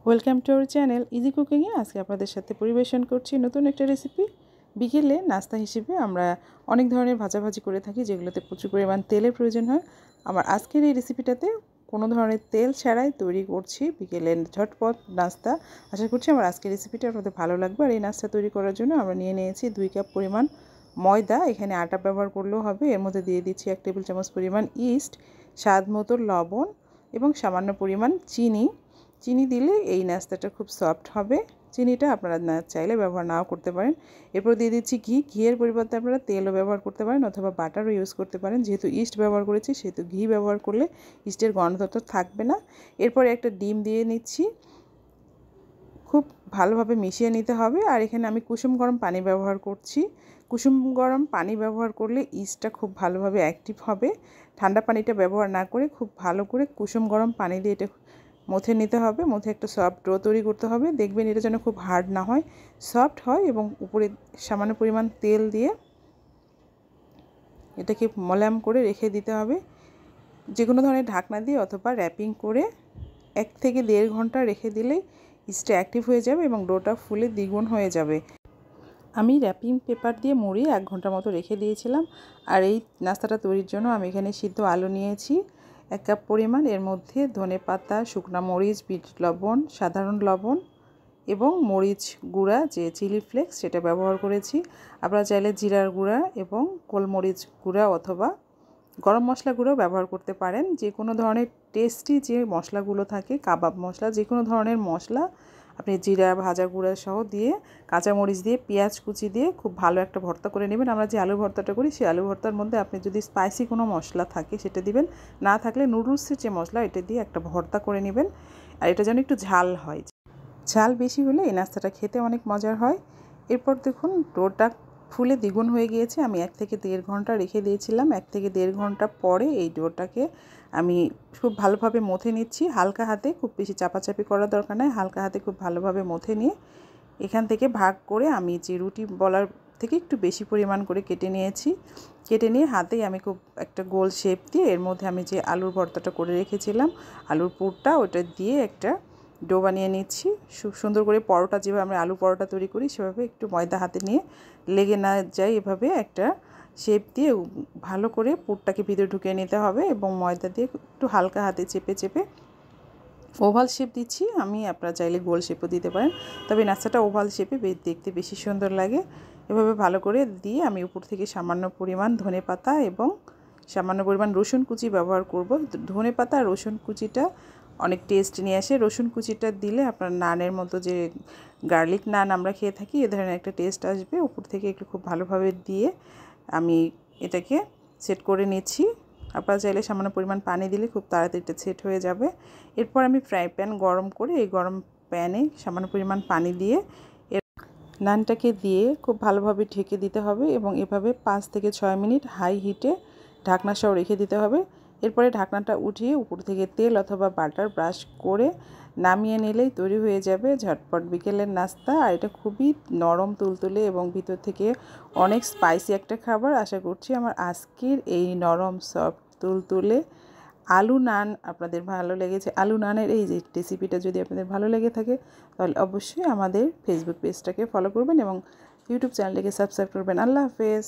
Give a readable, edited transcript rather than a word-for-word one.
Welcome to our channel easy কুকিংয়ে আজকে আপনাদের সাথে পরিবেশন করছি নতুন একটা রেসিপি। বিকেলে নাস্তা হিসেবে আমরা অনেক ধরনের ভাজাভাজি করে থাকি যেগুলোতে প্রচুর পরিমাণ তেলের প্রয়োজন হয়। আমার আজকের এই রেসিপিটাতে কোনো ধরনের তেল ছাড়াই তৈরি করছি বিকেলের ঝটপট নাস্তা। আশা করছি আমার আজকের রেসিপিটা আপনাদের ভালো লাগবে। আর এই নাস্তা তৈরি করার জন্য আমরা নিয়ে নিয়েছি 2 কাপ পরিমাণ ময়দা। এখানে আটা ব্যবহার করলেও হবে। এর মধ্যে দিয়ে দিচ্ছি 1 টেবিল চামচ পরিমাণ ইস্ট, স্বাদ মতো লবণ এবং সামান্য পরিমাণ চিনি দিলে এই নাস্তাটা খুব সফট হবে। চিনিটা আপনারা না চাইলে ব্যবহার নাও করতে পারেন। এরপর দিয়ে দিচ্ছি ঘিয়ের পরিবর্তে আপনারা তেলও ব্যবহার করতে পারেন অথবা বাটারও ইউজ করতে পারেন। যেহেতু ইস্ট ব্যবহার করেছি সেহেতু ঘি ব্যবহার করলে ইস্টের গন্ধটা থাকবে না। এরপরে একটা ডিম দিয়ে নিচ্ছি, খুব ভালোভাবে মিশিয়ে নিতে হবে। আর এখানে আমি কুসুম গরম পানি ব্যবহার করছি। কুসুম গরম পানি ব্যবহার করলে ইস্টটা খুব ভালোভাবে অ্যাক্টিভ হবে। ঠান্ডা পানিটা ব্যবহার না করে খুব ভালো করে কুসুম গরম পানি দিয়ে এটা মথে নিতে হবে। মথে একটা সফট ডো তৈরি করতে হবে। দেখবেন এটা যেন খুব হার্ড না হয়, সফট হয়। এবং উপরে সামান্য পরিমাণ তেল দিয়ে এটাকে মোলায়েম করে রেখে দিতে হবে। যে কোনো ধরনের ঢাকনা দিয়ে অথবা র্যাপিং করে 1 থেকে 1.5 ঘন্টা রেখে দিলেই ইস্টটা অ্যাক্টিভ হয়ে যাবে এবং ডোটা ফুলে দ্বিগুণ হয়ে যাবে। আমি র্যাপিং পেপার দিয়ে মুড়িয়ে 1 ঘন্টার মতো রেখে দিয়েছিলাম। আর এই নাস্তাটা তৈরির জন্য আমি এখানে সিদ্ধ আলু নিয়েছি 1 কাপ পরিমাণ। এর মধ্যে ধনেপাতা, শুকনো মরিচ, বিট লবণ, সাধারণ লবণ এবং মরিচ গুঁড়া যে চিলি ফ্লেক্স সেটা ব্যবহার করেছি। আপনারা চাইলে জিরার গুঁড়া এবং গোলমরিচ গুঁড়া অথবা গরম মশলা গুঁড়ো ব্যবহার করতে পারেন। যে কোনো ধরনের টেস্টি যে মশলাগুলো থাকে, কাবাব মশলা, যে কোনো ধরনের মশলা আপনি জিরা ভাজা গুঁড়া সহ দিয়ে, কাঁচামরিচ দিয়ে, পেঁয়াজ কুচি দিয়ে খুব ভালো একটা ভর্তা করে নেবেন। আমরা যে আলু ভর্তাটা করি সেই আলু ভর্তার মধ্যে আপনি যদি স্পাইসি কোনো মশলা থাকে সেটা দিবেন, না থাকলে নুডলসের যে মশলা এটা দিয়ে একটা ভর্তা করে নেবেন। আর এটা যেন একটু ঝাল হয়, ঝাল বেশি হলে এই নাস্তাটা খেতে অনেক মজার হয়। এরপর দেখুন ডোটা ফুলে দ্বিগুণ হয়ে গিয়েছে। আমি 1 থেকে 1.5 ঘন্টা রেখে দিয়েছিলাম। 1 থেকে 1.5 ঘন্টা পরে এই ডোটাকে আমি খুব ভালোভাবে মথে নিচ্ছি হালকা হাতে। খুব বেশি চাপাচাপি করার দরকার নেই, হালকা হাতে খুব ভালোভাবে মথে নিয়ে এখান থেকে ভাগ করে আমি যে রুটি বলার থেকে একটু বেশি পরিমাণ করে কেটে নিয়েছি। কেটে নিয়ে হাতেই আমি খুব একটা গোল শেপ দিয়ে এর মধ্যে আমি যে আলুর ভর্তাটা করে রেখেছিলাম, আলুর পুরটা ওটা দিয়ে একটা ডো বানিয়ে নিচ্ছি। সুন্দর করে পরোটা যেভাবে আমরা আলু পরোটা তৈরি করি সেভাবে একটু ময়দা হাতে নিয়ে লেগে না যায় এভাবে একটা শেপ দিয়ে ভালো করে পুরটাকে ভিতরে ঢুকিয়ে নিতে হবে এবং ময়দা দিয়ে একটু হালকা হাতে চেপে চেপে ওভাল শেপ দিচ্ছি আমি। আপনারা চাইলে গোল শেপও দিতে পারেন, তবে নাস্তাটা ওভাল শেপে দেখতে বেশি সুন্দর লাগে। এভাবে ভালো করে দিয়ে আমি উপর থেকে সামান্য পরিমাণ ধনেপাতা এবং সামান্য পরিমাণ রসুন কুচি ব্যবহার করব। ধনেপাতা আর রসুন কুচিটা অনেক টেস্ট নিয়ে আসে। রসুন কুচিটা দিলে আপনার নানের মতো যে গার্লিক নান আমরা খেয়ে থাকি এ ধরনের একটা টেস্ট আসবে। উপর থেকে একটু খুব ভালোভাবে দিয়ে আমি এটাকে সেট করে নিচ্ছি। আপনারা চাইলে সামান্য পরিমাণ পানি দিলে খুব তাড়াতাড়ি এটা সেট হয়ে যাবে। এরপর আমি ফ্রাই প্যান গরম করে এই গরম প্যানে সামান্য পরিমাণ পানি দিয়ে নানটাকে দিয়ে খুব ভালোভাবে ঢেকে দিতে হবে এবং এভাবে 5 থেকে 6 মিনিট হাই হিটে ঢাকনা সহ রেখে দিতে হবে। এরপরে ঢাকনাটা উঠিয়ে উপর থেকে তেল অথবা বাটার ব্রাশ করে নামিয়ে নিলেই তৈরি হয়ে যাবে ঝটপট বিকেলের নাস্তা। আর এটা খুবই নরম তুলতুলে এবং ভিতর থেকে অনেক স্পাইসি একটা খাবার। আশা করছি আমার আজকের এই নরম সফট তুলতুলে আলু নান আপনাদের ভালো লেগেছে। আলু নানের এই যে রেসিপিটা যদি আপনাদের ভালো লেগে থাকে তাহলে অবশ্যই আমাদের ফেসবুক পেজটাকে ফলো করবেন এবং ইউটিউব চ্যানেলটাকে সাবস্ক্রাইব করবেন। আল্লাহ হাফেজ।